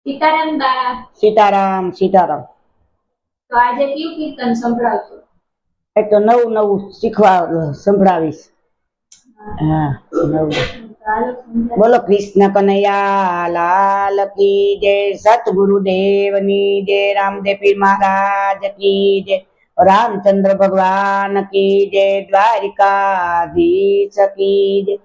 સીતારામ બા. સીતારામ સીતારામ. તો આજે કયું કીર્તન સંભળાવશો? એ તો નવું નવું શીખવા સંભળાવીશ. હા, નવું. બોલો કૃષ્ણ કનૈયા લાલ કી જય, સતગુરુદેવની જય, રામદેવ પીર મહારાજ કી જય, રામચંદ્ર ભગવાન કી જય, દ્વારિકાધીશ કી જય.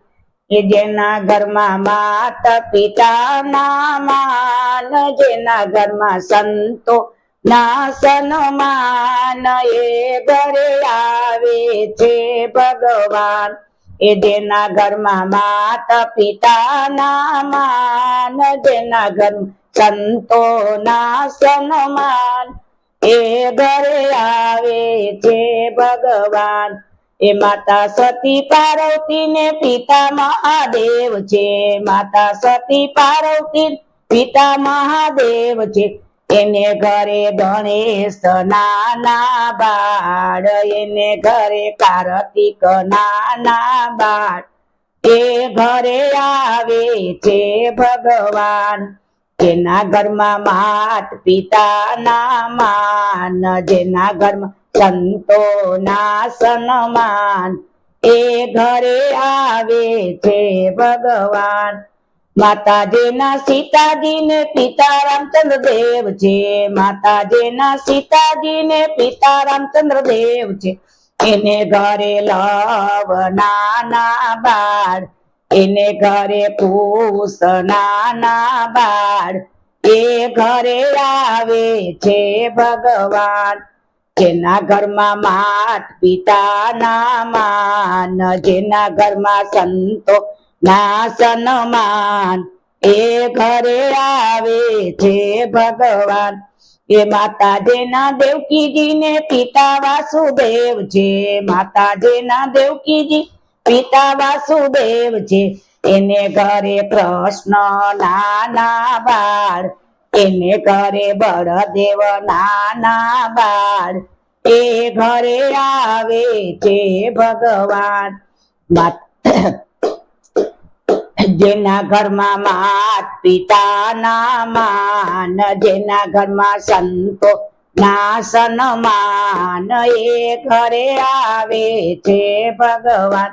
કે જેના ઘરમાં માતા પિતા ના માન, જેના ઘરમાં સંતો ના સન્માન, એ ઘરે આવે છે ભગવાન. એ જેના ઘરમાં માતા પિતા ના માન, જેના ઘરમાં સંતો ના સન્માન, એ ઘરે આવે છે ભગવાન. એ માતા સતી પાર્વતી ને પિતા મહાદેવ છે, માતા સતી પાર્વતી પિતા મહાદેવ છે. એને ઘરે ગણેશ નાના બાળ, એને ઘરે કાર્તિક નાના બાળ, એ ઘરે આવે છે ભગવાન. જેના ઘરમાં માત પિતા ના માન, જેના ઘરમાં સંતો ના સન્માન, એ ઘરે આવે છે ભગવાન. માતાજીના સીતાજી ને પિતા રામચંદ્ર દેવ છે, માતાજીના સીતાજી ને પિતા રામચંદ્ર દેવ છે. એને ઘરે લવ નાના બાળ, એને ઘરે કુશ નાના બાળ, એ ઘરે આવે છે ભગવાન. જેના ઘરમાં માત પિતા ના માન, જેના ઘરમાં સંતો ના સન્માન, એ ઘરે આવે છે ભગવાન. એ માતાજીના દેવકીજી ને પિતા વાસુદેવ છે, માતાજીના દેવકીજી પિતા વાસુદેવ છે. એને ઘરે કૃષ્ણ નાના બાળ, એને ઘરે બળદેવ નાના બાળ, એ ઘરે આવે છે ભગવાન. જેના ઘરમાં માત પિતા ના માન, જેના ઘરમાં સંતો ના સન્માન, એ ઘરે આવે છે ભગવાન.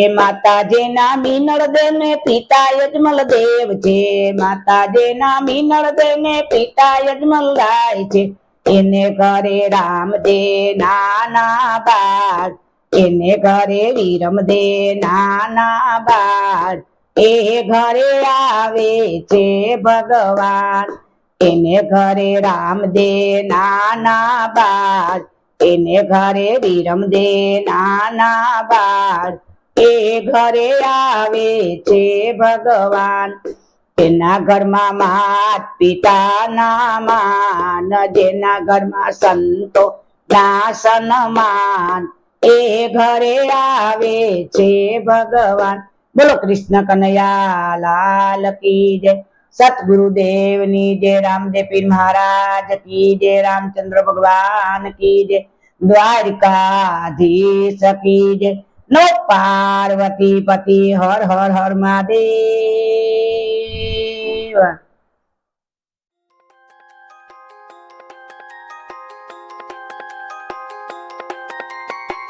એ માતાજીના મિનળ દેવ ને પિતા યજમલ દેવ છે, માતાજીના મિનળ દેવ ને પિતા યજમલ રાય છે. એને ઘરે રામદેવ નાના બાળ, એને ઘરે વિરમદેવ નાના બાળ, એ ઘરે આવે છે ભગવાન. એને ઘરે રામદેવ નાના બાળ, એને ઘરે વિરમદેવ નાના બાળ, એ ઘરે આવે છે ભગવાન. જેના ઘરમાં માત પિતા ના માન, જેના ઘરમાં સંતો ના સન્માન, એ ઘરે આવે છે ભગવાન. બોલો કૃષ્ણ કનૈયા લાલ કી જય, સતગુરુદેવની જય, રામદેવ પીર મહારાજ કી જય, રામચંદ્ર ભગવાન કી જય, દ્વારિકાધીશ કી જય. નો પાર્વતી પતિ હર હર હર મહાદેવ.